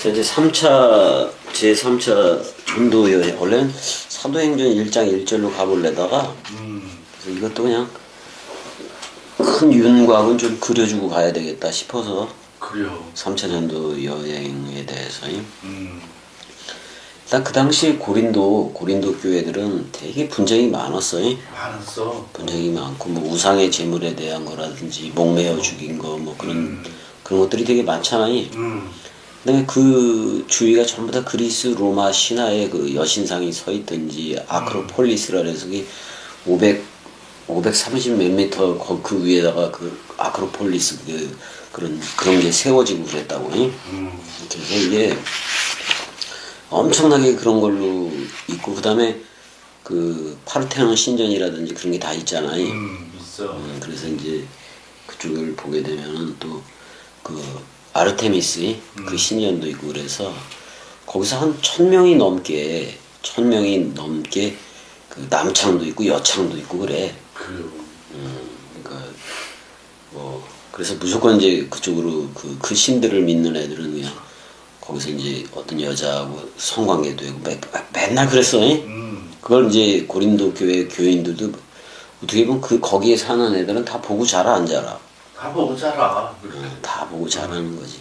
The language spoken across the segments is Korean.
자, 이제 3차, 제3차 전도 여행. 원래는 사도행전 1장 1절로 가볼래다가, 그래서 이것도 그냥 큰 윤곽은 좀 그려주고 가야 되겠다 싶어서, 그래요. 3차 전도 여행에 대해서. 일단 그 당시 고린도 교회들은 되게 분쟁이 많았어요. 많았어. 분쟁이 많고, 뭐 우상의 제물에 대한 거라든지, 목매어 죽인 거, 뭐 그런 것들이 되게 많잖아요. 그다음에 그 주위가 전부 다 그리스 로마 신화의 그 여신상이 서 있든지 아크로폴리스라 해서 530 몇 미터 그 위에다가 그 아크로폴리스 그런 게 세워지고 그랬다고. 그래서 이게 엄청나게 그런 걸로 있고, 그다음에 그 파르테논 신전이라든지 그런 게 다 있잖아요. 있어. 그래서 이제 그쪽을 보게 되면은 또 그 아르테미스 그 신전도 있고, 그래서 거기서 한 1000명이 넘게 그 남창도 있고 여창도 있고 그래. 그래요. 그러니까 뭐 그래서 무조건 이제 그쪽으로 그 신들을 믿는 애들은 그냥 거기서 이제 어떤 여자하고 성관계도 하고 맨날 그랬어. 그걸 이제 고린도 교회 교인들도 어떻게 보면 거기에 사는 애들은 다 보고 자라 안 자라. 다 보고 자라. 다 보고 자라는 거지.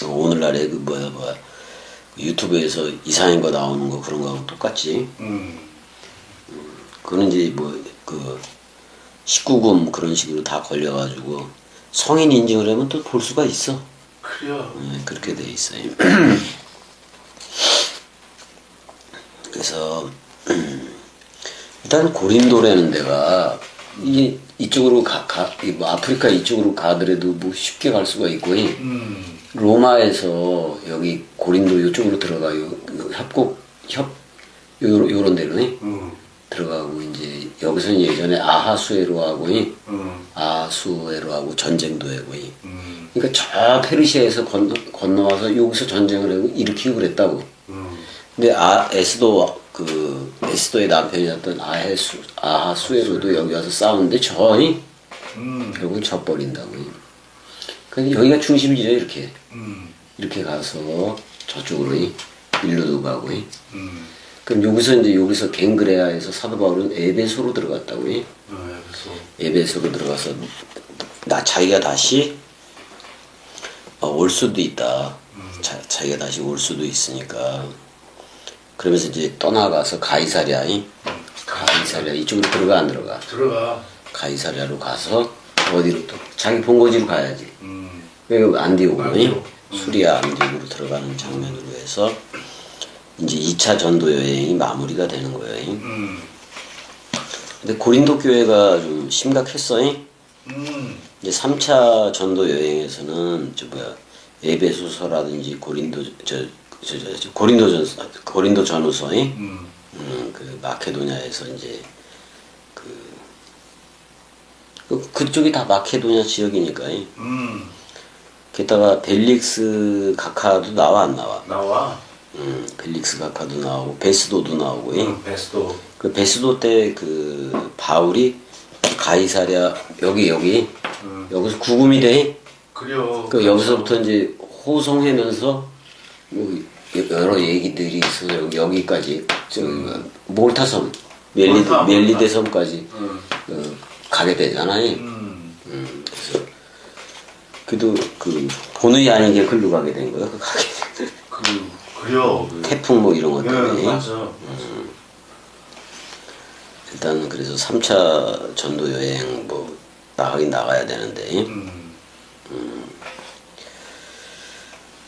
오늘날에 그 뭐야 유튜브에서 이상한 거 나오는 거 그런 거하고 똑같지. 그거는 이제 뭐 그 19금 그런 식으로 다 걸려가지고 성인 인증을 하면 또 볼 수가 있어. 그래요. 그렇게 돼 있어요. 그래서 일단 고린도라는 데가 이쪽으로 뭐 아프리카 이쪽으로 가더라도 뭐 쉽게 갈 수가 있고, 로마에서 여기 고린도 이쪽으로 들어가요. 요런 데로 들어가고, 이제 여기서는 예전에 아하수에로하고 전쟁도 하고, 그러니까 저 페르시아에서 건너와서 여기서 전쟁을 하고 일으키고 그랬다고. 근데 에스도의 남편이었던 아하수에로도 여기 와서 싸우는데 결국은 져버린다고. 근데 여기가 중심지죠, 이렇게. 이렇게 가서 저쪽으로 일로도 가고. 그럼 여기서 갱그레아에서 사도 바울은 에베소로 들어갔다고. 에베소로 들어가서 자기가 다시 올 수도 있다. 자기가 다시 올 수도 있으니까. 그러면서 이제 떠나가서 가이사랴 이쪽으로 들어가 안 들어가? 들어가. 가이사랴로 가서 어디로 또 자기 본거지로 가야지. 여기 안디옥으로 수리아 안디옥으로 들어가는 장면으로 해서 이제 2차 전도 여행이 마무리가 되는 거예요. 근데 고린도 교회가 좀 심각했어요. 이제 3차 전도 여행에서는 에베소서라든지 고린도 전후서, 그 마케도냐에서 이제 그쪽이 다 마케도냐 지역이니까. 게다가 벨릭스 가카도 나와 안 나와? 나와. 벨릭스 가카도 나오고 베스도도 나오고. 베스도. 그 베스도 때 그 바울이 가이사랴 여기서 구금이 돼. 그래요. 그 여기서부터 이제 호송하면서 뭐 여러 얘기들이 있어서 여기까지 몰타섬 멜리데 섬까지 가게 되잖아요. 그래서 그래도 그 본의 아니게 글로 가게 된 거야. 그래요. 태풍 뭐 이런 것 때문에. 맞아. 일단 그래서 3차 전도 여행 뭐 나가긴 나가야 되는데.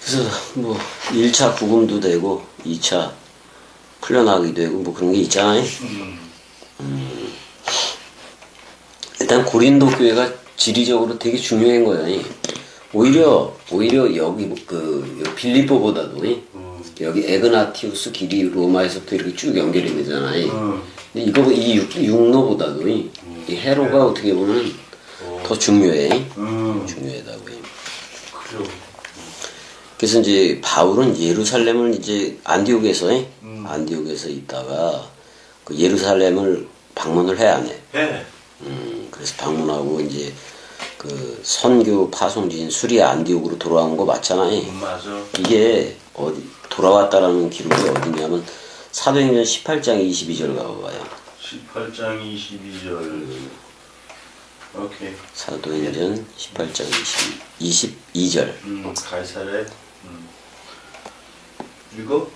그래서 뭐 1차 구금도 되고 2차 풀려나기도 되고 뭐 그런 게 있잖아요. 일단 고린도 교회가 지리적으로 되게 중요한 거예요. 오히려 여기 빌립보보다도 여기 에그나티우스 길이 로마에서부터 이렇게 쭉 연결이 되잖아요. 근데 이 육로보다도 이 헤로가 어떻게 보면 더 중요해. 중요하다고 해요. 그래요. 그래서 이제 바울은 예루살렘을 이제 안디옥에서 있다가 그 예루살렘을 방문을 해야 안 해. 해. 그래서 방문하고 이제 그 선교 파송지인 수리아 안디옥으로 돌아온 거 맞잖아요. 맞아. 이게 어디 돌아왔다라는 기록이 어디냐면 사도행전 18장 22절 가봐요. 18장 22절. 오케이. 사도행전 18장 22절. 가이사레. 이거?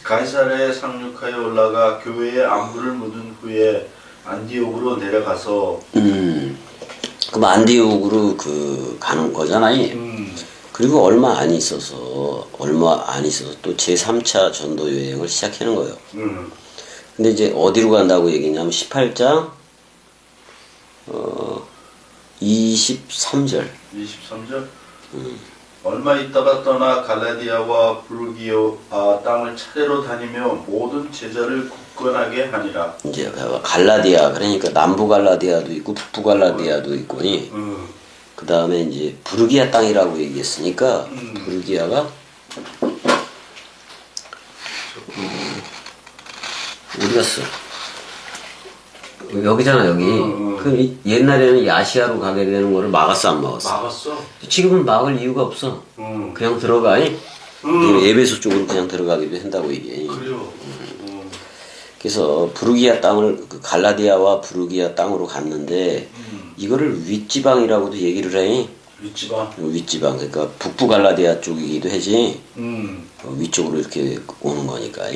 가이사레에 상륙하여 올라가 교회에 안부를 묻은 후에 안디옥으로 내려가서 그럼 안디옥으로 그 가는 거잖아요. 그리고 얼마 안 있어서 또 제3차 전도 여행을 시작하는 거예요. 근데 이제 어디로 간다고 얘기했냐면 18장 23절. 23절. 얼마 있다가 떠나 갈라디아와 부르기아 땅을 차례로 다니며 모든 제자를 굳건하게 하니라. 이제 갈라디아, 그러니까 남부 갈라디아도 있고 북부 갈라디아도 있고, 그 다음에 이제 부르기아 땅이라고 얘기했으니까 부르기아가 어디 갔어? 여기잖아, 여기. 그 옛날에는 야시아로 가게 되는 거를 막았어, 안 막았어? 막았어? 지금은 막을 이유가 없어. 그냥 들어가. 에베소 쪽으로 그냥 들어가기도 한다고 얘기해. 그래요. 그래서 부르기아 땅을 그 갈라디아와 부르기아 땅으로 갔는데 이거를 윗지방이라고도 얘기를 해. 윗지방. 윗지방. 그러니까 북부 갈라디아 쪽이기도 하지. 위쪽으로 이렇게 오는 거니까.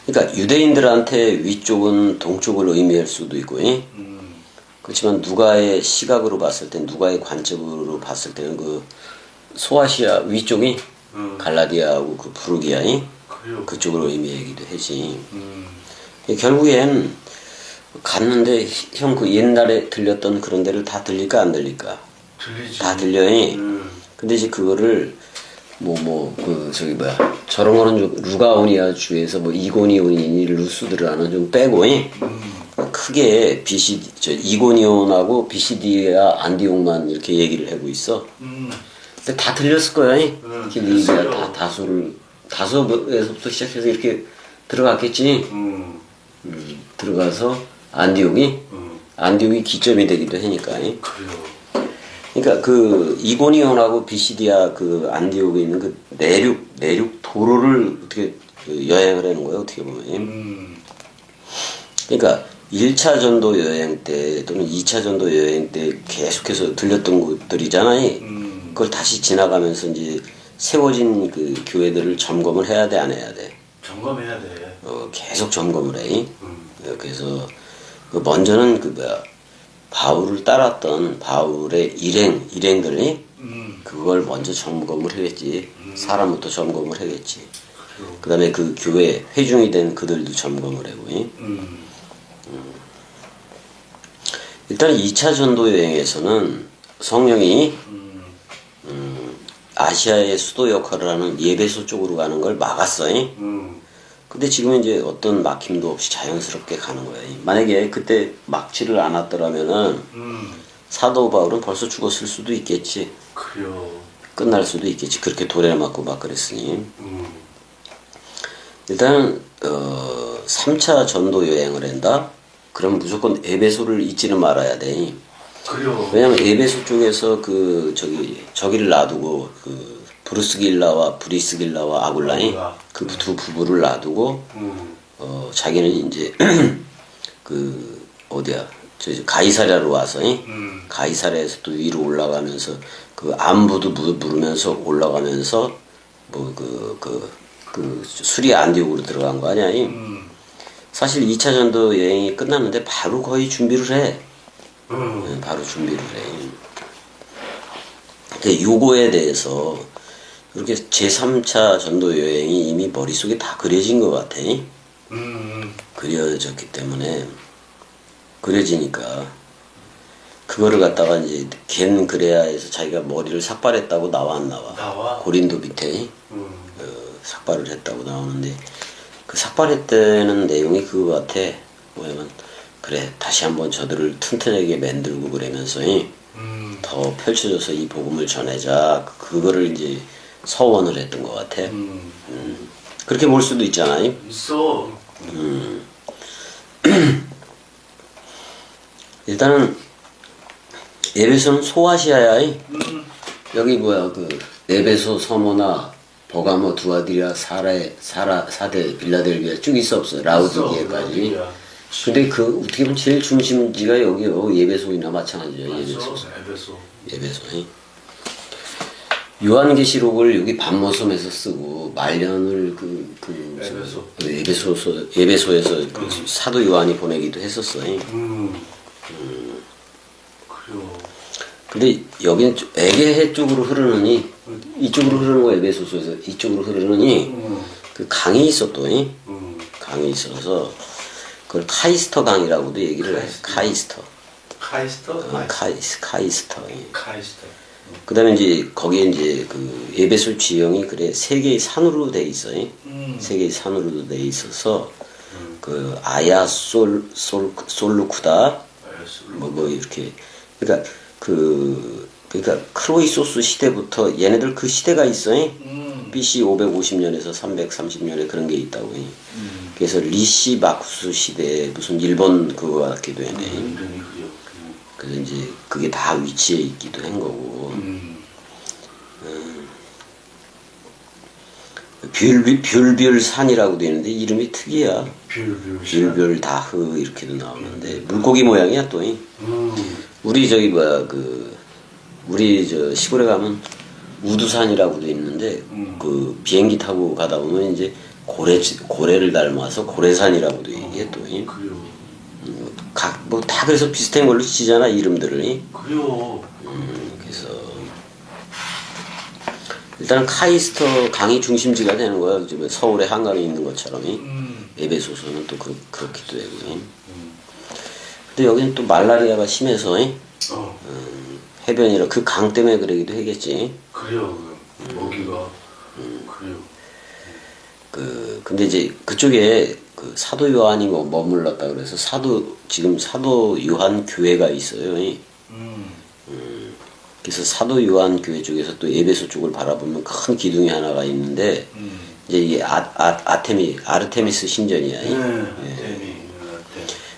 그러니까 유대인들한테 위쪽은 동쪽을 의미할 수도 있고, 그렇지만 누가의 시각으로 봤을 때, 누가의 관점으로 봤을 때는 그 소아시아 위쪽이 갈라디아하고 그 부르기아이 그쪽으로 의미하기도 하지. 결국엔 갔는데 형 그 옛날에 들렸던 그런 데를 다 들릴까 안 들릴까? 들리지. 다 들려요. 근데 이제 그거를 저런 거는 좀 루가오니아 주에서 뭐 이고니온이니 루스드라는 좀 빼고, 크게 이고니온하고 비시디아 안디옥만 이렇게 얘기를 하고 있어. 근데 다 들렸을 거야. 이렇게 얘기가 다소에서부터 시작해서 이렇게 들어갔겠지. 들어가서 안디옥이 기점이 되기도 하니까. 그래요. 그러니까 그 이고니온하고 비시디아 그 안디옥에 있는 그 내륙 도로를 어떻게 여행을 하는 거예요, 어떻게 보면. 그러니까 1차 전도 여행 때 또는 2차 전도 여행 때 계속해서 들렸던 곳들이잖아요. 그걸 다시 지나가면서 이제 세워진 그 교회들을 점검을 해야 돼, 안 해야 돼? 점검해야 돼. 계속 점검을 해. 그래서 그 먼저는 바울을 따랐던 바울의 일행들이 그걸 먼저 점검을 하겠지. 사람부터 점검을 하겠지. 그 다음에 그 교회 회중이 된 그들도 점검을 하고. 일단 2차 전도 여행에서는 성령이 아시아의 수도 역할을 하는 예배소 쪽으로 가는 걸 막았어요. 근데 지금은 이제 어떤 막힘도 없이 자연스럽게 가는 거예요. 만약에 그때 막지를 않았더라면은 사도 바울은 벌써 죽었을 수도 있겠지. 그래요. 끝날 수도 있겠지. 그렇게 도래를 맞고 막 그랬으니. 일단 3차 전도 여행을 한다. 그럼 무조건 에베소를 잊지는 말아야 돼. 그래요. 왜냐면 에베소 쪽에서 저기를 놔두고 브루스길라와 브리스길라와 아굴라이 그 두 부부를 놔두고 자기는 이제 가이사랴로 와서 가이사랴에서 또 위로 올라가면서 그 안부도 물으면서 올라가면서 수리아 안디옥으로 들어간 거 아니야. 사실 2차 전도 여행이 끝났는데 바로 거의 준비를 해. 바로 준비를 해. 근데 요거에 대해서 그렇게 제3차 전도 여행이 이미 머릿속에 다 그려진 것 같아. 그려졌기 때문에 그려지니까 그거를 갖다가 이제 겐그레아에서 자기가 머리를 삭발했다고 나와 안 나와? 나와. 고린도 밑에 삭발을 했다고 나오는데 그 삭발했다는 내용이 그거 같아. 뭐냐면 그래 다시 한번 저들을 튼튼하게 만들고 그러면서 더 펼쳐져서 이 복음을 전하자. 그거를 이제 서원을 했던 것 같아. 그렇게 볼 수도 있잖아요. 있어. 일단은 에베소는 소아시아야. 여기 뭐야 그 에베소, 서머나, 버가모, 두아디라, 사대, 빌라델비아 쭉 있어 없어 라우디게까지. 근데 그 어떻게 보면 제일 중심지가 여기요. 에베소이나 마찬가지야. 에베소. 요한계시록을 여기 반모섬에서 쓰고 말년을 에베소에서 그 사도 요한이 보내기도 했었어. 그래요. 근데 여기는 에게해 쪽으로 흐르느니 이쪽으로 흐르는 거 에베소서에서 이쪽으로 흐르느니 그 강이 있어 또. 강이 있어서 그걸 카이스터 강이라고도 얘기를 해. 카이스터. 카이스터. 그 다음에 이제 거기에 이제 그 에베소 지형이 그래 세 개의 산으로 돼 있어. 세 개의 산으로 돼 있어서 그 아야 솔루쿠다 뭐 이렇게 그러니까 그러니까 크로이소스 시대부터 얘네들 그 시대가 있어. BC 550년에서 330년에 그런 게 있다고. 그래서 리시 마쿠스 시대에 무슨 일본 그거 같기도 했네. 그래서 이제 그게 다 위치해 있기도 한 거고. 뷰율산이라고 되어 있는데 이름이 특이야. 뷰율 다흐 이렇게도 나오는데 물고기 모양이야 또. 우리 저기 뭐야 우리 저 시골에 가면 우두산이라고도 있는데 그 비행기 타고 가다 보면 이제 고래를 닮아서 고래산이라고도 얘기해 또. 뭐 다 그래서 비슷한 걸로 치잖아 이름들을. 그래요. 그래서 일단 카이스터 강이 중심지가 되는 거야. 서울에 한강이 있는 것처럼. 에베소서는 또 그렇기도 하고. 근데 여기는 또 말라리아가 심해서 해변이라 그 강 때문에 그러기도 하겠지. 그래요. 여기가 그래요. 근데 이제 그쪽에 그 사도 요한이 뭐 머물렀다 그래서 지금 사도 요한 교회가 있어요. 그래서 사도 요한 교회 쪽에서 또 에베소 쪽을 바라보면 큰 기둥이 하나가 있는데 이제 이게 아르테미스 신전이야.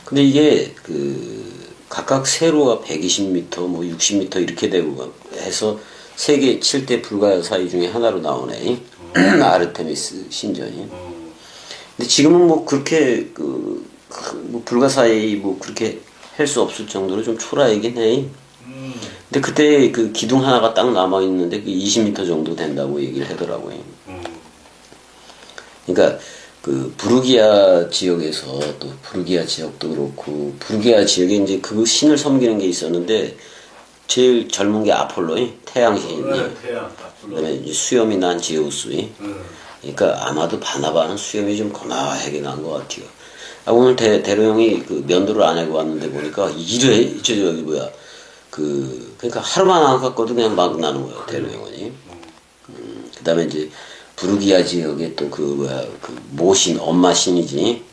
근데 이게 각각 세로가 120m, 뭐 60m 이렇게 되고 해서 세계 7대 불가사의 중에 하나로 나오네. 아르테미스 신전이. 근데 지금은 뭐 그렇게 뭐 불가사의 뭐 그렇게 할 수 없을 정도로 좀 초라하긴 해. 근데 그때 그 기둥 하나가 딱 남아 있는데 그 20m 정도 된다고 얘기를 하더라고요. 그러니까 그 부르기아 지역에서 또 부르기아 지역도 그렇고 부르기아 지역에 이제 그 신을 섬기는 게 있었는데 제일 젊은 게 아폴로이 태양신이. 그다음에 이제 수염이 난 제우스이. 그러니까 아마도 바나바는 수염이 좀 고마하게 난 것 같아요. 오늘 대로 형이 그 면도를 안 하고 왔는데 보니까 저기 뭐야 그러니까 하루만 안 갔거든 그냥 막 나는 거예요 대로 형이. 그다음에 이제 부르기아 지역에 또 그 모신 엄마 신이지.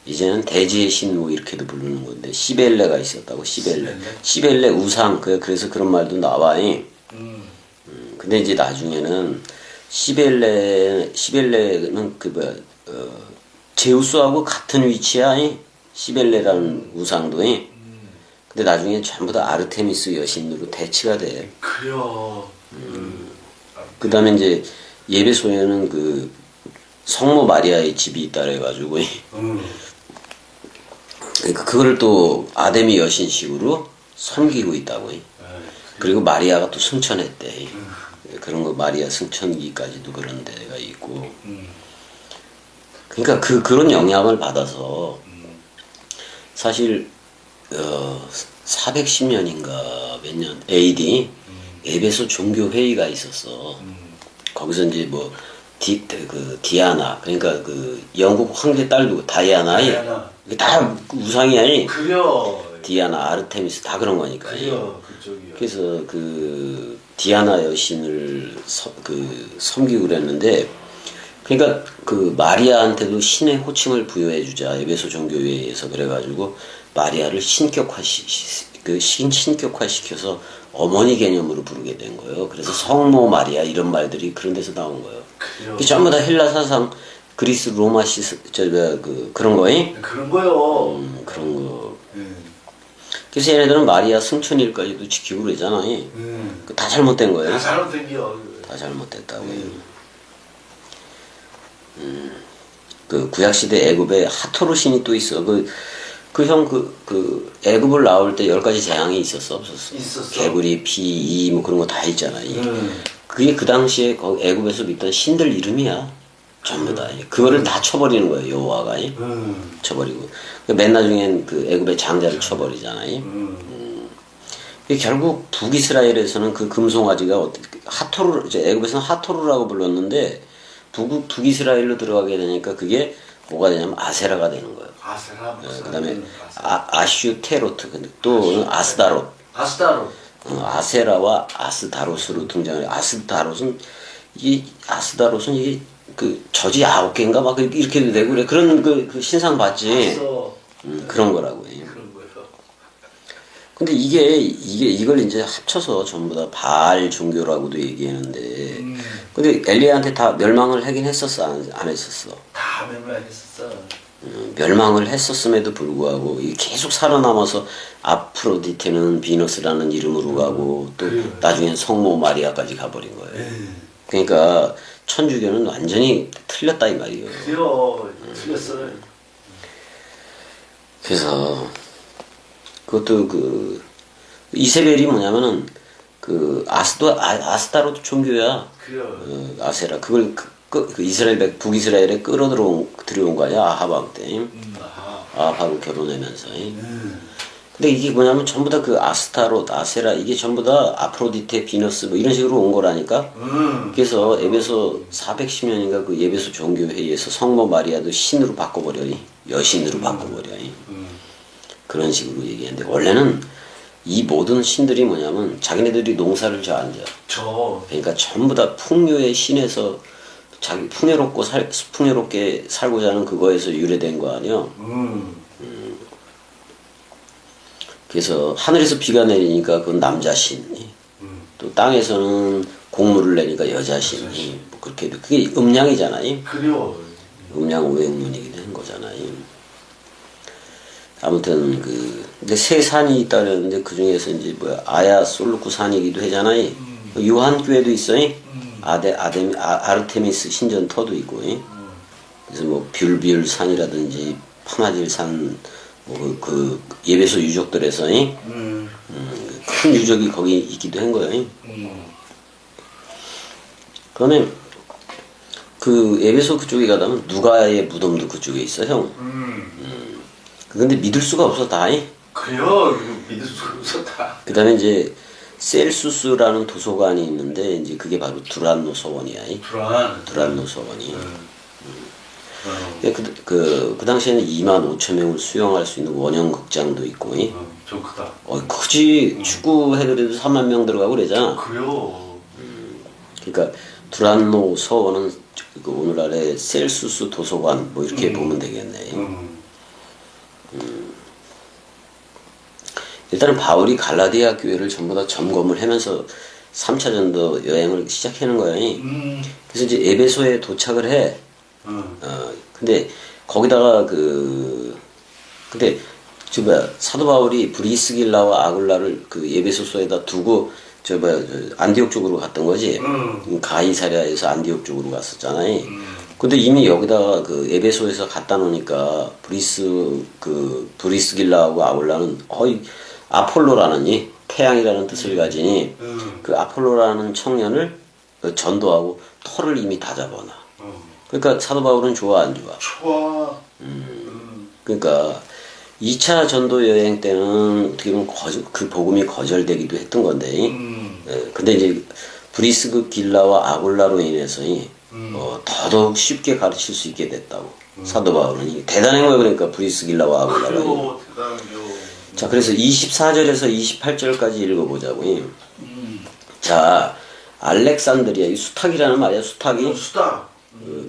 이제는 대지의 신 뭐 이렇게도 부르는 건데 시벨레가 있었다고. 시벨레 우상. 그래서 그런 말도 나와. 근데 이제 나중에는 시벨레는 제우스하고 같은 위치야. 시벨레라는 우상도. 근데 나중에 전부 다 아르테미스 여신으로 대치가 돼. 그래요. 그 다음에 이제 예배소에는 그 성모 마리아의 집이 있다 그래가지고 그거를 또 아데미 여신식으로 섬기고 있다고. 그리고 마리아가 또 승천했대. 그런 거 마리아 승천기까지도 그런 데가 있고. 그러니까 그런 영향을 받아서 사실 410년인가 몇 년 AD 에베소 종교 회의가 있었어. 거기서 이제 뭐 디아나 그러니까 그 영국 황제 딸도 다이아나. 이게 다 우상이야. 그래요. 디아나, 아르테미스 다 그런 거니까. 그래요. 그쪽이요. 그래서 그 디아나 여신을 섬기고 그랬는데, 그러니까 그 마리아한테도 신의 호칭을 부여해 주자 에베소 종교회에서 그래가지고 마리아를 신격화시켜서 어머니 개념으로 부르게 된 거예요. 그래서 성모 마리아 이런 말들이 그런 데서 나온 거예요. 그게 전부 다 헬라 사상, 그리스 로마 그런 거에. 그런 거요. 그런 거. 그래서 얘네들은 마리아 승천일까지도 지키고 그러잖아. 다 잘못된 거예요. 다 잘못된겨. 다 잘못됐다고요. 그 구약시대 애굽에 하토르 신이 또 있어. 그 애굽을 나올 때 10가지 재앙이 있었어, 없었어? 있었어. 개구리, 피, 이, 뭐 그런 거 다 있잖아. 그게 그 당시에 애굽에서 믿던 신들 이름이야. 전부 다. 그거를 다 쳐버리는 거예요, 여호와가. 쳐버리고. 맨 나중엔 그 애굽의 장자를 쳐버리잖아. 결국 북이스라엘에서는 그 금송아지가 하토르, 애굽에서는 하토르라고 불렀는데 북이스라엘로 들어가게 되니까 그게 뭐가 되냐면 아세라가 되는 거예요. 아세라. 그 다음에 아슈테로트, 또 아스다롯. 아스다롯. 아세라와 아스다롯으로 등장해요. 아스다롯은 이게 그 저지 9개인가 막 이렇게도 되고 그래. 그런 그 신상 봤지. 그런 거라고. 그런 거예요. 근데 이걸 이제 합쳐서 전부 다 바알 종교라고도 얘기하는데, 근데 엘리야한테 다 멸망을 하긴 했었어, 안 했었어? 다 멸망했었어. 멸망을 했었음에도 불구하고 계속 살아남아서 아프로디테는 비너스라는 이름으로 가고 또 나중엔 성모 마리아까지 가버린 거예요. 그러니까 천주교는 완전히 틀렸다 이 말이에요. 그래요. 틀렸어요. 그래서 그것도 그 이세벨이 뭐냐면은 그 아스타로트 종교야. 그래요. 아세라 그걸 그 이스라엘 북이스라엘에 들어온 거 아니야, 아합 왕 때. 아합하고 결혼하면서. 근데 이게 뭐냐면 전부 다 그 아스타롯, 아세라 이게 전부 다 아프로디테, 비너스 뭐 이런 식으로 온 거라니까. 그래서 에베소 410년인가 그 에베소 종교 회의에서 성모 마리아도 신으로 바꿔버려, 여신으로 바꿔버려. 그런 식으로 얘기했는데 원래는 이 모든 신들이 뭐냐면 자기네들이 농사를 져 앉아. 그러니까 전부 다 풍요의 신에서 자기 풍요롭게 살고자 하는 그거에서 유래된 거 아니야. 그래서 하늘에서 비가 내리니까 그건 남자 신이, 또 땅에서는 곡물을 내니까 여자 신이, 뭐 그렇게 그게 음양이잖아요. 그래요. 음양 오행문이기도 한 거잖아요. 아무튼 근데 세 산이 있다 그랬는데 그 중에서 이제 뭐야 아야 솔루쿠 산이기도 하잖아요. 요한교회도 있어요. 아르테미스 신전터도 있고. 그래서 뭐 뷰르비울 산이라든지 파마질 산, 뭐 그 예배소 유적들에서 큰 유적이 거기 있기도 한 거예요. 그다음에 그 예배소 그쪽에 가다면 누가의 무덤도 그쪽에 있어, 형. 근데 믿을 수가 없어, 다. 그래요. 믿을 수가 없었다. 그 다음에 이제 셀수스라는 도서관이 있는데 이제 그게 바로 두란노 서원이야. 두란노 서원이. 그 당시에는 25,000명을 수용할 수 있는 원형 극장도 있고. 좀 크다. 크지. 축구 해더라도 3만 명 들어가고 그러잖아. 그래요. 그러니까 두란노 서원은 그 오늘날의 셀수스 도서관 뭐 이렇게 보면 되겠네. 일단은 바울이 갈라디아 교회를 전부 다 점검을 하면서 3차 전도 여행을 시작하는 거예요. 그래서 이제 에베소에 도착을 해. 근데 거기다가 근데 사도 바울이 브리스길라와 아굴라를 그 에베소서에다 두고 안디옥 쪽으로 갔던 거지. 가이사랴에서 안디옥 쪽으로 갔었잖아요. 근데 이미 여기다가 그 에베소에서 갖다 놓으니까 브리스길라하고 아굴라는 아폴로라는 태양이라는 뜻을 가지니 그 아폴로라는 청년을 전도하고 터를 이미 다 잡아놔. 그러니까 사도 바울은 좋아 안 좋아? 좋아. 그러니까 2차 전도 여행 때는 어떻게 보면 그 복음이 거절되기도 했던 건데, 근데 이제 브리스길라와 아굴라로 인해서 더더욱 쉽게 가르칠 수 있게 됐다고. 사도 바울은 대단한 거예요. 그러니까 브리스길라와 아굴라가. 자, 그래서 24절에서 28절까지 읽어보자고요. 자, 알렉산드리아, 이 수탁이라는 말이야, 수탁이. 수탁.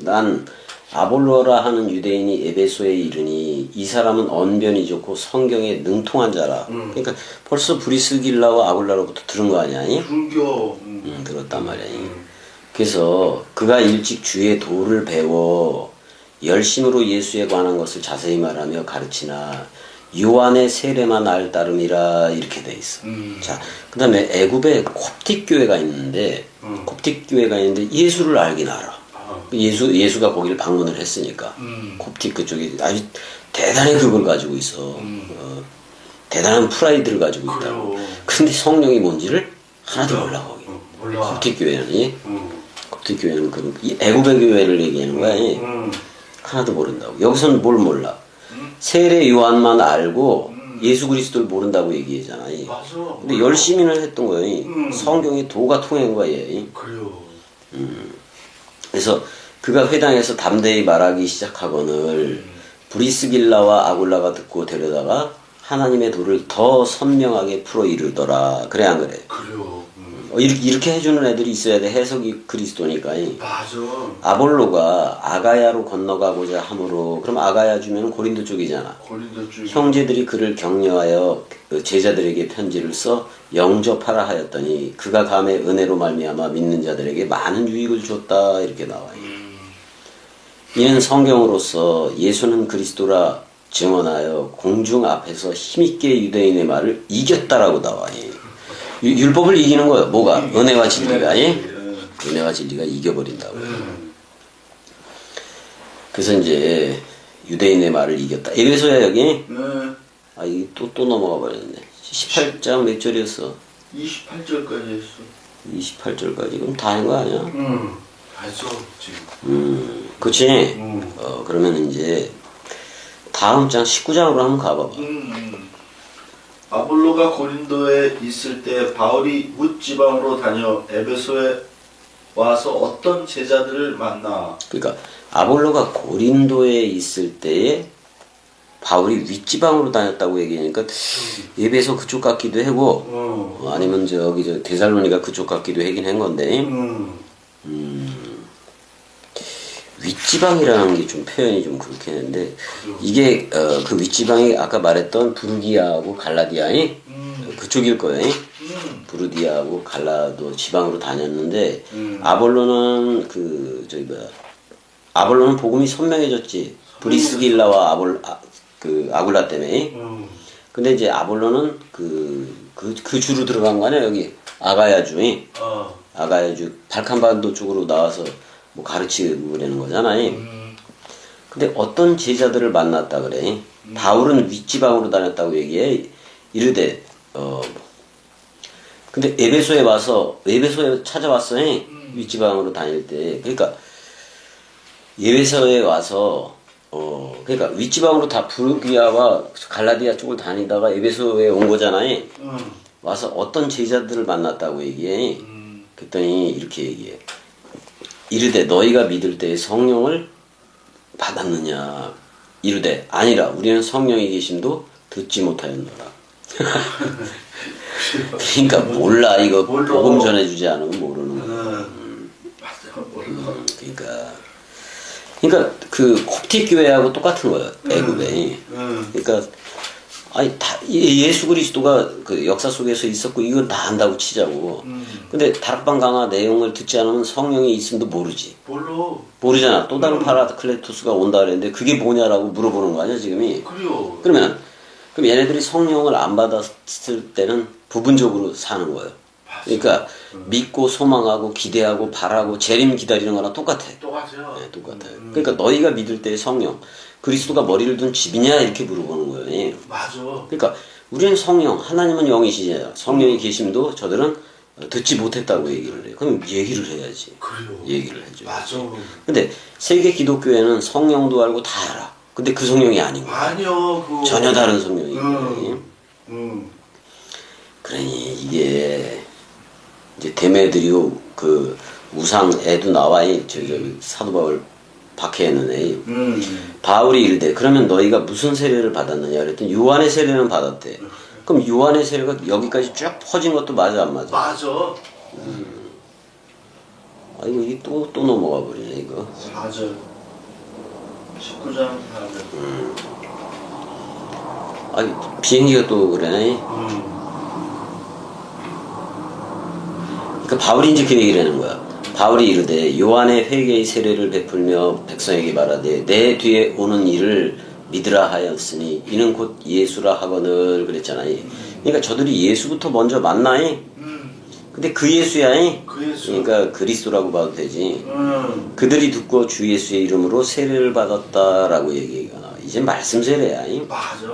난 아볼로라 하는 유대인이 에베소에 이르니 이 사람은 언변이 좋고 성경에 능통한 자라. 그러니까 벌써 브리스길라와 아굴라로부터 들은 거 아니야? 불교. 들었단 말이야. 그래서 그가 일찍 주의 도를 배워 열심으로 예수에 관한 것을 자세히 말하며 가르치나 요한의 세례만 알 따름이라 이렇게 돼 있어. 자, 그다음에 애굽에 콥틱 교회가 있는데 콥틱 교회가 있는데 예수를 알긴 알아. 예수가 거기를 방문을 했으니까 콥틱 그쪽이 아주 대단히 그걸 가지고 있어. 대단한 프라이드를 가지고 있다고. 그래요. 근데 성령이 뭔지를 하나도 몰라 거기. 몰라. 콥틱 교회는 콥틱 교회는 이 애굽의 교회를 얘기하는 거야. 하나도 모른다고. 여기서는 뭘 몰라. 세례 요한만 알고 예수 그리스도를 모른다고 얘기하잖아. 맞아. 근데 열심히는 했던 거예요. 성경이 도가 통한 거야. 그래요. 그래서 그가 회당에서 담대히 말하기 시작하거늘 브리스길라와 아굴라가 듣고 데려다가 하나님의 도를 더 선명하게 풀어 이르더라. 그래 안 그래? 그래요. 이렇게 해주는 애들이 있어야 돼. 해석이 그리스도니까. 맞아. 아볼로가 아가야로 건너가고자 하므로 그럼 아가야 주면 고린도 쪽이잖아. 고린도 쪽. 형제들이 그를 격려하여 그 제자들에게 편지를 써 영접하라 하였더니 그가 감에 은혜로 말미암아 믿는 자들에게 많은 유익을 줬다 이렇게 나와요. 이는 성경으로서 예수는 그리스도라 증언하여 공중 앞에서 힘있게 유대인의 말을 이겼다라고 나와요. 율법을 이기는 거예요. 뭐가? 은혜와 진리가. 은혜와 진리가 이겨버린다고. 그래서 이제 유대인의 말을 이겼다. 에베소야 여기? 아, 이게 또 넘어가 버렸네. 18장 몇 절이었어? 28절까지 했어. 28절까지. 그럼 다 한 거 아니야? 알죠, 지금. 그치? 그러면 이제 다음 장 19장으로 한번 가봐봐. 아볼로가 고린도에 있을 때 바울이 뭇지방으로 다녀 에베소에 와서 어떤 제자들을 만나. 그러니까 아볼로가 고린도에 있을 때에 바울이 윗지방으로 다녔다고 얘기하니까 에베소 그쪽 같기도 하고 아니면 저기 저 데살로니가 그쪽 같기도 하긴 한 건데 윗지방이라는 게 좀 표현이 좀 그렇게 했는데 이게 그 윗지방이 아까 말했던 부르기아하고 갈라디아이 그쪽일 거예요. 부르디아하고 갈라도 지방으로 다녔는데 아볼로는 그 저기 뭐야 아볼로는 복음이 선명해졌지. 브리스길라와 그 아굴라 때문에. 근데 이제 아볼로는 그 주로 들어간 거 아니야 여기 아가야 주이. 아가야 주 발칸반도 쪽으로 나와서 뭐 가르치고 그러는 거잖아. 근데 어떤 제자들을 만났다 그래. 바울은 윗지방으로 다녔다고 얘기해. 이르되 근데 에베소에 찾아왔어. 윗지방으로 다닐 때. 그러니까 에베소에 와서 그러니까 윗지방으로 다 부르기아와 갈라디아 쪽을 다니다가 에베소에 온 거잖아요. 와서 어떤 제자들을 만났다고 얘기해. 그랬더니 이렇게 얘기해. 이르되 너희가 믿을 때에 성령을 받았느냐. 이르되 아니라 우리는 성령이 계심도 듣지 못하였노라. 그러니까 몰라. 이거 복음 전해주지 않으면 모르는 거야. 그러니까 그 콥틱 교회하고 똑같은 거예요. 애굽에. 그러니까 아니 다 예수 그리스도가 그 역사 속에서 있었고 이건 다 안다고 치자고. 근데 다락방 강화 내용을 듣지 않으면 성령이 있음도 모르지. 모르잖아. 또 다른 파라클레토스가 온다 그랬는데 그게 뭐냐라고 물어보는 거 아니야 지금이. 그럼 얘네들이 성령을 안 받았을 때는 부분적으로 사는 거예요. 그러니까 믿고 소망하고 기대하고 바라고 재림 기다리는 거랑 똑같아. 똑같아요. 네, 똑같아요. 그러니까 너희가 믿을 때의 성령, 그리스도가 머리를 둔 집이냐 이렇게 물어보는 거예요. 맞아. 그러니까 우리는 성령, 하나님은 영이시잖아요. 성령이 계심도 저들은 듣지 못했다고 얘기를 해요. 그럼 얘기를 해야지. 그래요. 얘기를 해줘. 맞아. 근데 세계 기독교회는 성령도 알고 다 알아. 근데 그 성령이 아닌 거야. 아니요. 그거. 전혀 다른 성령이에요. 그러니 이게 이제 데메드리오 그 우상 애도 나와. 저기 사도 바울 박해했는 애. 바울이 이르되 그러면 너희가 무슨 세례를 받았느냐 그랬더니 요한의 세례는 받았대. 그럼 요한의 세례가 여기까지 쭉 퍼진 것도 맞아 안 맞아? 맞아. 아 이거 또 넘어가 버리네 이거. 4절 19장 4절. 아 비행기가 또 그러네. 그러니까 바울이 이제 그 얘기를 하는 거야. 바울이 이르되 요한의 회개의 세례를 베풀며 백성에게 말하되 내 뒤에 오는 일을 믿으라 하였으니 이는 곧 예수라 하거늘 그랬잖아요. 그러니까 저들이 예수부터 먼저 만나요. 근데 그 예수야. 그 예수. 그러니까 그리스도라고 봐도 되지. 그들이 듣고 주 예수의 이름으로 세례를 받았다라고 얘기가 나와. 이제 말씀 세례야. 맞아.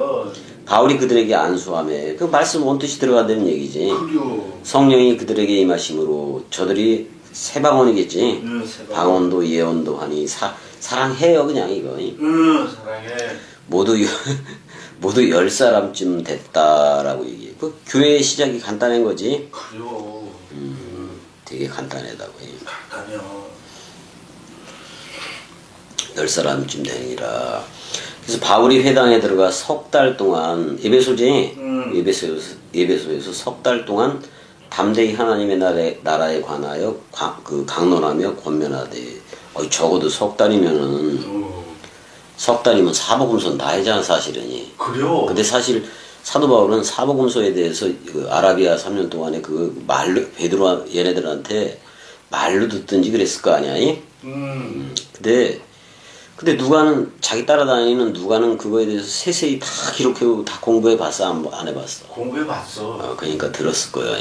바울이 그들에게 안수하며 그 말씀 원뜻이 들어간다는 얘기지. 그래요. 성령이 그들에게 임하심으로 저들이 세 방언이겠지. 세 방언. 방언도 예언도 하니 사랑해요 그냥 이거. 사랑해. 모두 모두 10사람쯤 됐다라고 얘기해. 그 교회의 시작이 간단한 거지. 그래요. 되게 간단하다고 해. 간단해요. 10사람쯤 되니라. 그래서 바울이 회당에 들어가 석 달 동안 에베소지. 에베소에서 석 달 동안 담대히 하나님의 나라에 관하여 강론하며 권면하되. 적어도 석 달이면은 석 달이면 사복음서는 다 해잖아 사실은. 그래요. 근데 사실 사도 바울은 사복음서에 대해서 그 아라비아 3년 동안에 그 말로 베드로 얘네들한테 말로 듣든지 그랬을 거 아니야. 근데 누가는 자기 따라다니는 누가는 그거에 대해서 세세히 다 기록해고 다 공부해 봤어 안 해봤어? 공부해 봤어. 그러니까 들었을 거야.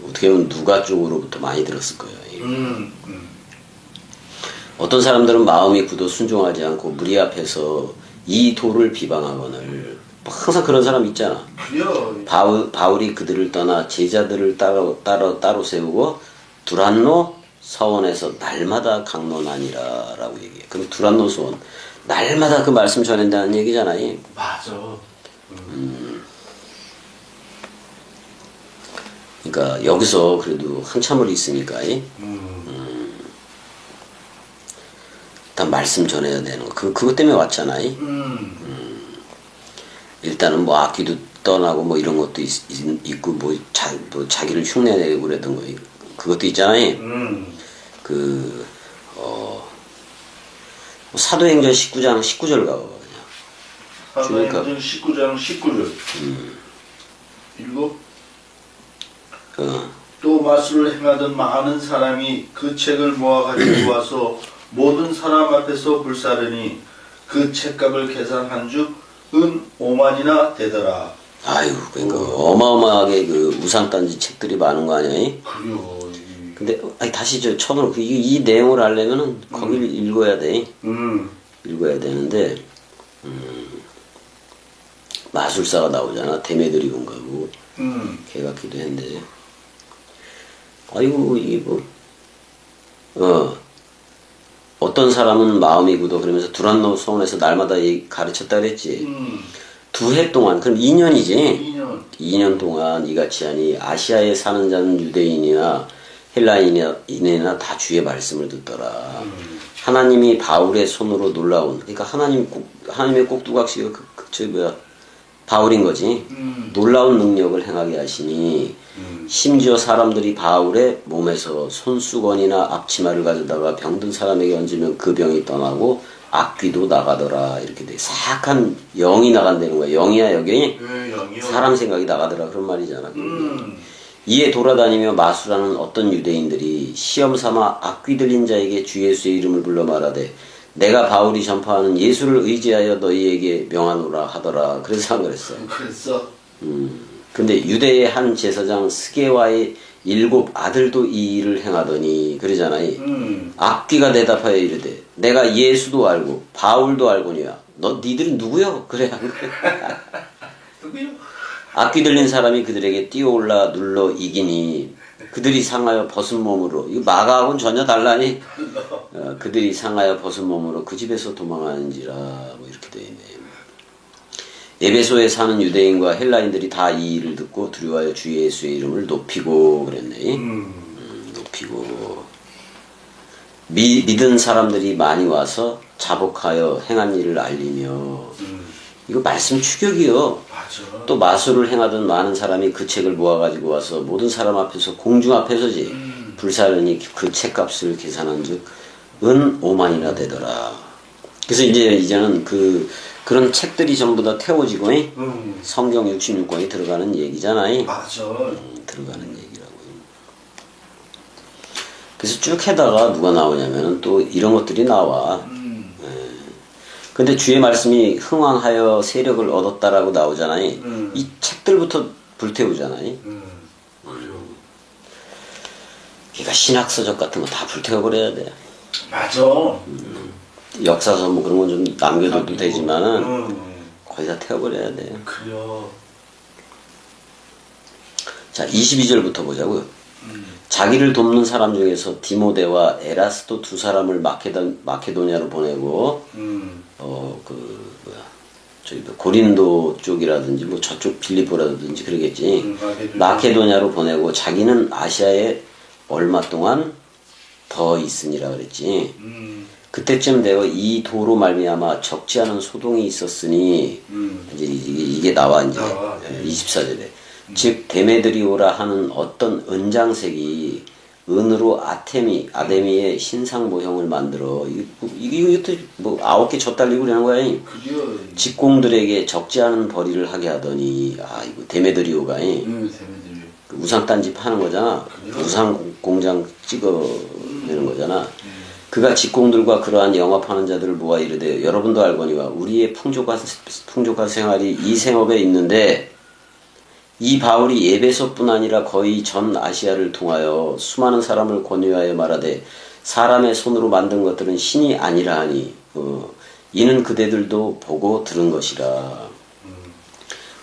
어떻게 보면 누가 쪽으로부터 많이 들었을 거야. 어떤 사람들은 마음이 굳어 순종하지 않고 무리 앞에서 이 도를 비방하거늘. 항상 그런 사람 있잖아. 그래요. 바울이 그들을 떠나 제자들을 따로 세우고 두란노 서원에서 날마다 강론하니라 라고 얘기해. 그럼 두란노 서원 날마다 그 말씀 전한다는 얘기잖아요. 맞아. 그러니까 여기서 그래도 한참을 있으니까 일단 말씀 전해야 되는 거. 그것 때문에 왔잖아요. 일단은 뭐 악기도 떠나고 뭐 이런 것도 있고 뭐 자기를 흉내내고 그랬던 거 그것도 있잖아요. 사도행전 19장 19절 가 그냥. 사도행전 19장 19절. 읽어. 또 마술을 행하던 많은 사람이 그 책을 모아 가지고 와서 모든 사람 앞에서 불사르니 그 책값을 계산한 즉 은 5만이나 되더라. 아유, 그러니까 어마어마하게 그 우상단지 책들이 많은 거 아니야? 그래요. 근데 다시 처음으로 이 내용을 알려면은 거기를 읽어야 돼. 읽어야 되는데 마술사가 나오잖아. 데메드리온가고 걔 같기도 했는데. 아이고 이게 어떤 사람은 마음이 굳어 그러면서 두란노 서원에서 날마다 가르쳤다 그랬지. 2해 동안 그럼 2년이지. 2년 동안 이같이 하니 아시아에 사는 자는 유대인이나 헬라인이나 다 주의 말씀을 듣더라. 하나님이 바울의 손으로 놀라운 그러니까 하나님의 꼭두각시가 바울인 거지. 놀라운 능력을 행하게 하시니 심지어 사람들이 바울의 몸에서 손수건이나 앞치마를 가져다가 병든 사람에게 얹으면 그 병이 떠나고 악귀도 나가더라 이렇게 돼. 사악한 영이 나간다는 거야. 영이야 여기. 영이요. 사람 생각이 나가더라 그런 말이잖아. 이에 돌아다니며 마술하는 어떤 유대인들이 시험 삼아 악귀 들린 자에게 주 예수의 이름을 불러 말하되 내가 바울이 전파하는 예수를 의지하여 너희에게 명하노라 하더라. 그래서 한 그랬어. 그랬어. 근데 유대의 한 제사장 스게와의 7 아들도 이 일을 행하더니 그러잖아요. 악귀가 대답하여 이르되 내가 예수도 알고 바울도 알거니와 니들은 누구요? 그래 한 거야. 누구요? 악귀 들린 사람이 그들에게 뛰어올라 눌러 이기니 그들이 상하여 벗은 몸으로 이거 마가하고는 전혀 달라니 그들이 상하여 벗은 몸으로 그 집에서 도망하는지라 뭐 이렇게 되어 있네요. 에베소에 사는 유대인과 헬라인들이 다 이 일을 듣고 두려워하여 주 예수의 이름을 높이고 그랬네. 높이고 믿은 사람들이 많이 와서 자복하여 행한 일을 알리며 이거 말씀 추격이요. 맞아. 또 마술을 행하던 많은 사람이 그 책을 모아가지고 와서 모든 사람 앞에서 공중 앞에서지 불사르니 그 책값을 계산한 즉 은 5만이나 되더라. 그래서 이제는 그런 책들이 전부 다 태워지고 성경 66권이 들어가는 얘기잖아요. 맞아. 들어가는 얘기라고요. 그래서 쭉 해다가 누가 나오냐면은 또 이런 것들이 나와. 근데 주의 말씀이 흥왕하여 세력을 얻었다라고 나오잖아요. 이 책들부터 불태우잖아요. 그래요. 그러니까 신학서적 같은 거 다 불태워버려야 돼. 맞아. 역사서 뭐 그런 건 좀 남겨둬도 되지만은 음. 거의 다 태워버려야 돼. 그래요. 자, 22절부터 보자고요. 자기를 돕는 사람 중에서 디모데와 에라스도 두 사람을 마케도냐로 보내고 저기 고린도 쪽이라든지 뭐 저쪽 빌립보라든지 그러겠지. 마케도냐로 보내고 자기는 아시아에 얼마 동안 더 있으니라 그랬지. 그때쯤 되어 이 도로 말미암아 적지 않은 소동이 있었으니 이제 이게 나와 이제 24절에 즉 데메드리오라 하는 어떤 은장색이 은으로 아데미의 신상 모형을 만들어 이것도 뭐 9개 젖달리고 그러는 거야. 그래요. 직공들에게 적지 않은 벌이를 하게 하더니 이거 데메드리오가 그 우상 딴집 하는 거잖아. 우상 공장 찍어내는 거잖아. 그가 직공들과 그러한 영업하는 자들을 모아 이르되 여러분도 알거니와 우리의 풍족한 생활이 이 생업에 있는데 이 바울이 에베소뿐 아니라 거의 전 아시아를 통하여 수많은 사람을 권유하여 말하되 사람의 손으로 만든 것들은 신이 아니라 하니 이는 그대들도 보고 들은 것이라.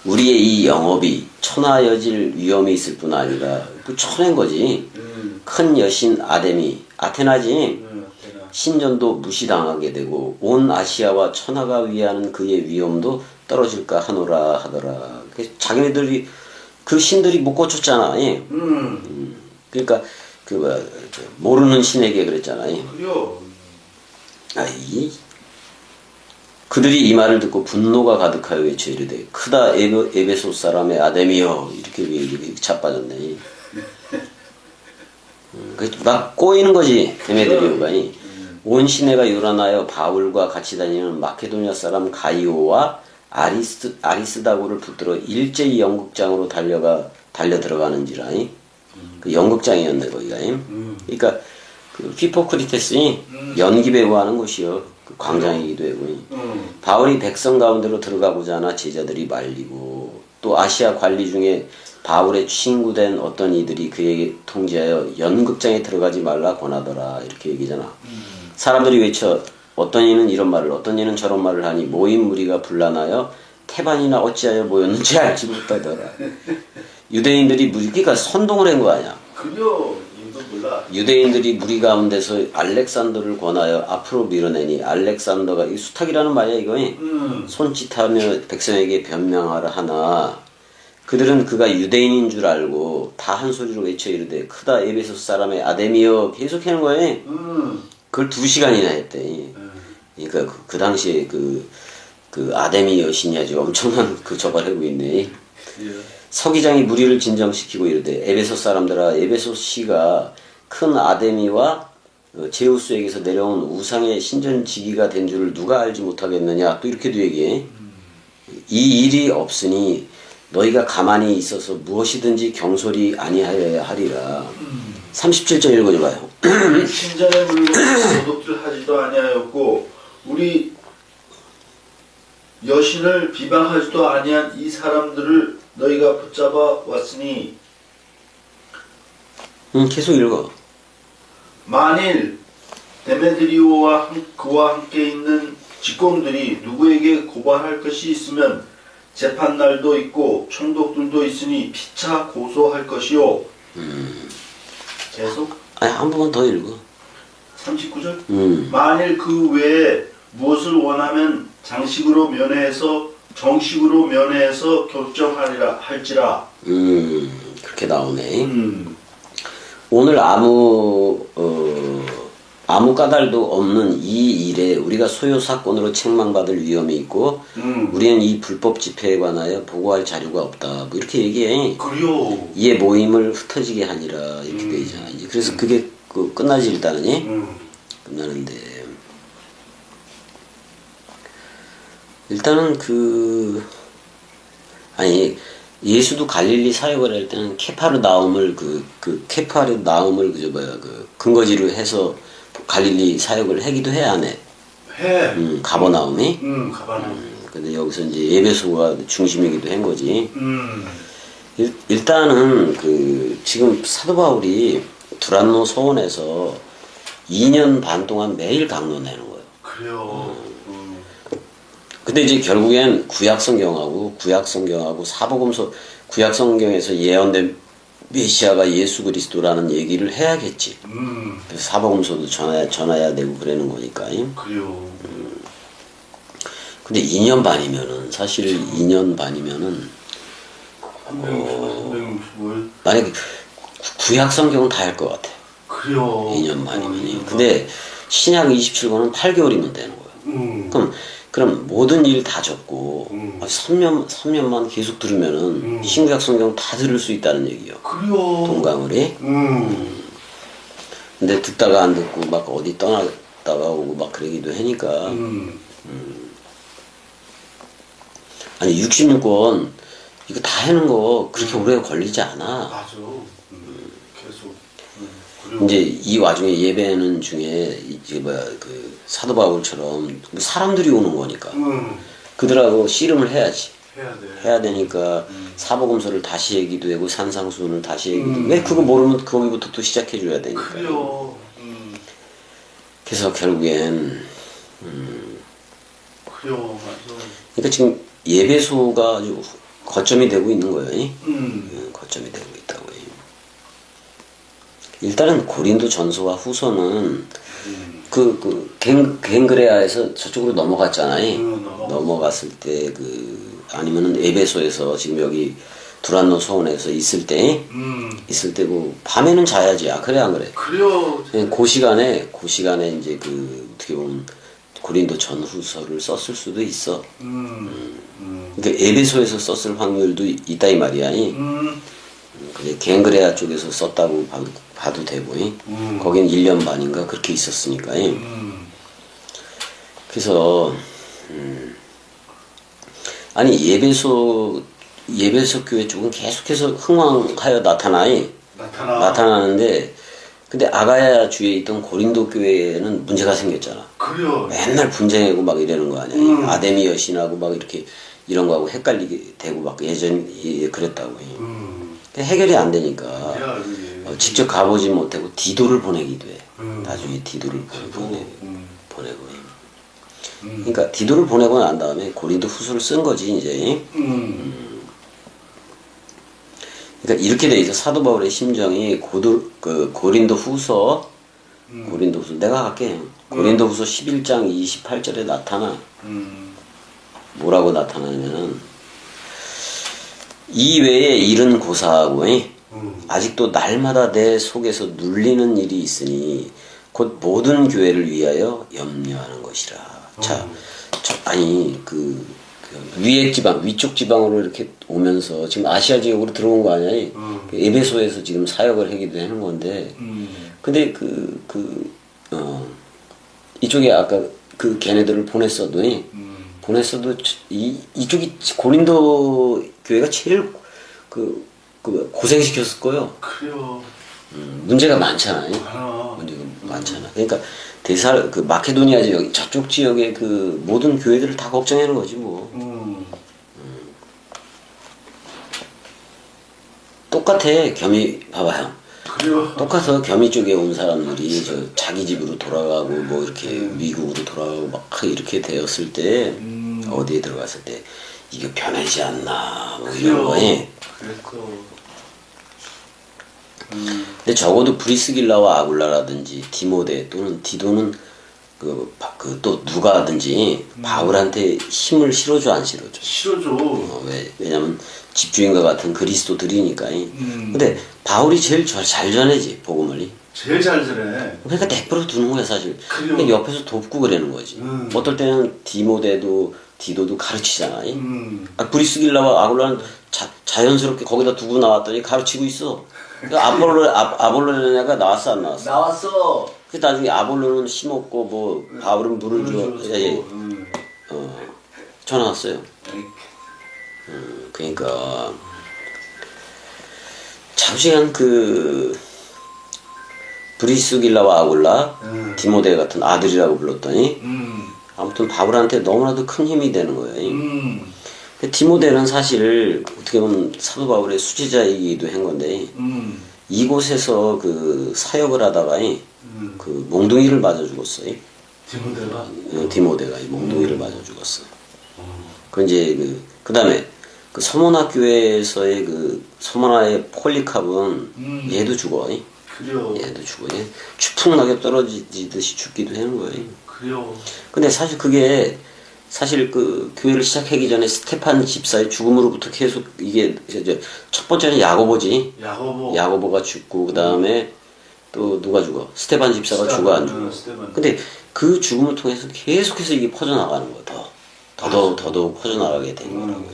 우리의 이 영업이 천하여질 위험이 있을 뿐 아니라 그 천한 거지. 큰 여신 아테나지. 신전도 무시당하게 되고 온 아시아와 천하가 위하는 그의 위엄도 떨어질까 하노라 하더라. 자기네들이 그 신들이 못 고쳤잖아. 그러니까 모르는 신에게 그랬잖아요. 그래요. 그들이 이 말을 듣고 분노가 가득하여 외쳐 이르되 크다 에베소 사람의 아데미여 이렇게 자빠졌네. 막 꼬이는 거지 데메드리오가. 온 시내가 요란하여 바울과 같이 다니는 마케도니아 사람 가이오와 아리스다고를 붙들어 일제히 연극장으로 달려 들어가는지라. 그 연극장이었네 거기가. 그러니까 그 히포크리테스니 연기 배우하는 곳이요. 그 광장이기도 하고. 바울이 백성 가운데로 들어가고자 하나 제자들이 말리고 또 아시아 관리 중에 바울의 친구된 어떤 이들이 그에게 통지하여 연극장에 들어가지 말라 권하더라 이렇게 얘기잖아. 사람들이 외쳐 어떤 이는 이런 말을 어떤 이는 저런 말을 하니 모인 무리가 분란하여 태반이나 어찌하여 모였는지 알지 못하더라. 유대인들이 그러니까 선동을 한 거 아니야. 그래요. 이거 몰라. 유대인들이 무리 가운데서 알렉산더를 권하여 앞으로 밀어내니 알렉산더가 이 수탁이라는 말이야 이거. 손짓하며 백성에게 변명하라 하나 그들은 그가 유대인인 줄 알고 다 한 소리로 외쳐 이르되 크다 에베소 사람의 아데미여 계속하는 거예요. 그걸 2시간이나 했대. 그러니까 그 당시에 그 아데미 여신이 아주 엄청난 저걸 하고 있네. 서기장이 무리를 진정시키고 이르되 에베소 사람들아 에베소 시가 큰 아데미와 제우스에게서 내려온 우상의 신전지기가 된 줄을 누가 알지 못하겠느냐. 또 이렇게도 얘기해. 이 일이 없으니 너희가 가만히 있어서 무엇이든지 경솔이 아니하여야 하리라. 37절 읽어줘봐요. 신전의 물건을 도둑질 하지도 아니하였고 우리 여신을 비방하지도 아니한 이 사람들을 너희가 붙잡아 왔으니 계속 읽어. 만일 데메드리오와 그와 함께 있는 직공들이 누구에게 고발할 것이 있으면 재판날도 있고 총독들도 있으니 피차 고소할 것이요. 계속 한 번만 더 읽어. 39절. 만일 그 외에 무엇을 원하면 정식으로 면회해서 결정하리라 할지라. 그렇게 나오네. 오늘 아무 까닭도 없는 이 일에 우리가 소요 사건으로 책망받을 위험이 있고 우리는 이 불법 집회에 관하여 보고할 자료가 없다. 뭐 이렇게 얘기해. 그래요. 이에 모임을 흩어지게 하니라 이렇게 되잖아. 이제 그래서 그게 끝나지 일단은 끝나는데 일단은 예수도 갈릴리 사역을 할 때는 케파르나움을 케파르나움을 근거지로 해서 갈릴리 사역을 하기도 해야 하네. 해. 가버나움이. 가버나움. 근데 여기서 이제 예배소가 중심이기도 한 거지. 일단은 그 지금 사도 바울이 두란노 서원에서 2년 반 동안 매일 강론하는 거예요. 그래요. 근데 이제 결국엔 구약 성경하고 사복음서, 구약 성경에서 예언된 메시아가 예수 그리스도라는 얘기를 해야겠지. 그래서 사복음서도 전해야 되고 그러는 거니까. 그래요. 근데 2년 반이면은, 사실 2년 반이면은 365일. 만약에 구약 성경은 다 할 것 같아. 그래요. 2년 반이면. 근데 신약 27권은 8개월이면 되는 거예요. 그럼 모든 일 다 적고 3년만 계속 들으면은 신구약 성경 다 들을 수 있다는 얘기요. 그래요. 동강을이. 근데 듣다가 안 듣고 막 어디 떠났다가 오고 막 그러기도 하니까. 아니 66권 이거 다 하는 거 그렇게 오래 걸리지 않아. 맞아. 계속. 이제 이 와중에 예배는 중에 이제 뭐야 그 사도 바울처럼 사람들이 오는 거니까 그들하고 씨름을 해야지. 해야 돼. 해야 되니까 사복음서를 다시 얘기도 되고 산상수훈을 다시 얘기도 되고 왜 그거 모르면 거기부터 또 시작해 줘야 되니까. 그래요. 그래서 결국엔 그래요. 맞아. 그러니까 지금 예배소가 아주 거점이 되고 있는 거예요. 거점이 되고 있다고. 일단은 고린도 전서와 후서는 갱그레아에서 저쪽으로 넘어갔잖아요. 넘어갔을 때 아니면은 에베소에서 지금 여기 두란노 서원에서 있을 때 뭐 밤에는 자야지. 아 그래 안 그래? 그래요. 그 시간에 이제 어떻게 보면 고린도 전후서를 썼을 수도 있어. 그러니까 에베소에서 썼을 확률도 있다 이 말이야. 근데 갱그레아 쪽에서 썼다고 봐도 되고, 거긴 1년 반인가 그렇게 있었으니까. 그래서 아니 예배소 교회 쪽은 계속해서 흥왕하여 나타나는데 근데 아가야 주에 있던 고린도 교회에는 문제가 생겼잖아. 그래요. 맨날 분쟁하고 막 이러는 거 아니야. 아데미 여신하고 막 이렇게 이런 거하고 헷갈리게 되고 막 예전에 그랬다고. 해결이 안 되니까 직접 가보지 못하고 디도를 보내기도 해. 나중에 디도를 보내고. 그러니까 디도를 보내고 난 다음에 고린도 후서를 쓴 거지 이제. 그러니까 이렇게 돼 있어. 사도 바울의 심정이 고린도 후서 내가 갈게. 고린도 후서 11장 28절에 나타나. 뭐라고 나타나냐면은 이 외에 일은 고사하고 아직도 날마다 내 속에서 눌리는 일이 있으니 곧 모든 교회를 위하여 염려하는 것이라. 자, 아니 위에 지방, 위쪽 지방으로 이렇게 오면서 지금 아시아 지역으로 들어온 거 아니야? 에베소에서 지금 사역을 하기도 하는 건데, 근데 이쪽에 아까 걔네들을 보냈어도 이쪽이 고린도 교회가 제일 고생시켰을 거예요. 그래요. 문제가 많잖아요. 문제가 많잖아. 그러니까 마케도니아 지역, 저쪽 지역의 모든 교회들을 다 걱정하는 거지 뭐. 똑같아. 겸이 봐봐요. 그래요. 똑같아. 겸이 쪽에 온 사람들이 자기 집으로 돌아가고 뭐 이렇게 미국으로 돌아가고 막 이렇게 되었을 때 어디에 들어갔을 때 이게 변하지 않나 뭐 이런 거에. 그랬어. 근데 적어도 브리스길라와 아굴라라든지 디모데 또는 디도는 또 누가든지 바울한테 힘을 실어줘 안 실어줘? 실어줘. 왜냐면 집주인과 같은 그리스도들이니까. 근데 바울이 제일 잘 전해지 복음을. 제일 잘 전해. 그러니까 내버려 두는 거야 사실. 그래요. 그러니까 옆에서 돕고 그러는 거지. 어떨 때는 디도도 가르치잖아. 브리스길라와 아굴라는 자연스럽게 거기다 두고 나왔더니 가르치고 있어. 그러니까 아볼로네가 나왔어 안 나왔어? 나왔어. 그 나중에 아볼로는 심었고 뭐 바울은 물을 줘. 전화 왔어요. 그러니까 잠시간 브리스길라와 아굴라 디모데 같은 아들이라고 불렀더니 아무튼 바울한테 너무나도 큰 힘이 되는 거예요. 근데 디모데는 사실 어떻게 보면 사도 바울의 수제자이기도 한 건데 이곳에서 그 사역을 하다가 그 몽둥이를 맞아 죽었어요. 디모데가 이 몽둥이를 맞아 죽었어요. 그 이제 그 다음에 그 서문학교에서의 그 서문화의 폴리캅은 얘도 죽어. 그래요. 얘도 죽어. 얘 추풍낙엽 떨어지듯이 죽기도 하는 거예요. 그래요. 근데 사실 그게 사실 그 교회를 시작하기 전에 스테판 집사의 죽음으로부터 계속 이게 이제 첫 번째는 야고보지. 야고보가 죽고 그 다음에 또 누가 죽어? 스테판 집사가 죽어 안 죽어? 근데 그 죽음을 통해서 계속해서 이게 퍼져나가는 거야. 더더욱 퍼져나가게 된 거라고.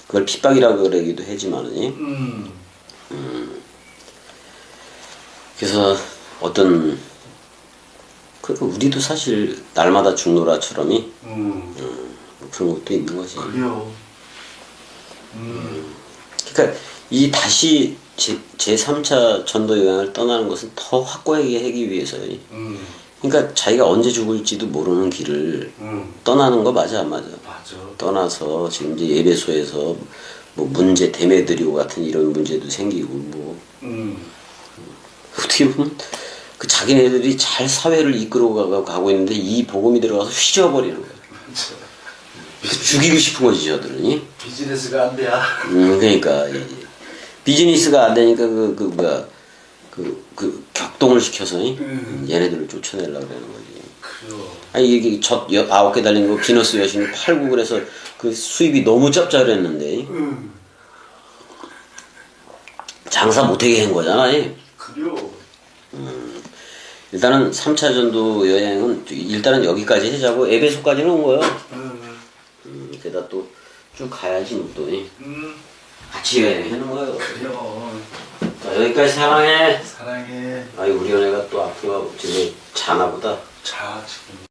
그걸 핍박이라고 그러기도 하지만은. 그래서 어떤 우리도 사실 날마다 죽노라처럼 그런 것도 있는 거지. 그래요. 그러니까 이 다시 제3차 전도 여행을 떠나는 것은 더 확고하게 하기 위해서요. 그러니까 자기가 언제 죽을지도 모르는 길을 떠나는 거 맞아 안 맞아? 맞아. 떠나서 지금 이제 예배소에서 뭐 문제 대매드리고 같은 이런 문제도 생기고 뭐 어떻게 보면 그 자기네들이 잘 사회를 이끌어 가고 있는데 이 복음이 들어가서 휘저어버리는 거야. 죽이고 싶은 거지 저들은. 비즈니스가 안 돼야. 그러니까 비즈니스가 안 되니까 그 격동을 시켜서 얘네들을 쫓아내려고 그러는 거지. 그래요. 아니 이게 젖 9개 달린 거 비너스 여신이 팔고 그래서 그 수입이 너무 짭짤했는데 장사 못하게 한 거잖아. 그래요. 일단은 3차 전도 여행은 일단은 여기까지 하자고 에베소까지는 온 거야. 게다 또 쭉 가야지 뭐 또. 같이 여행하는 거예요. 그래요. 자, 여기까지 사랑해. 사랑해. 아이 우리 연애가 또 앞으로 집에 자나 보다. 자, 지금.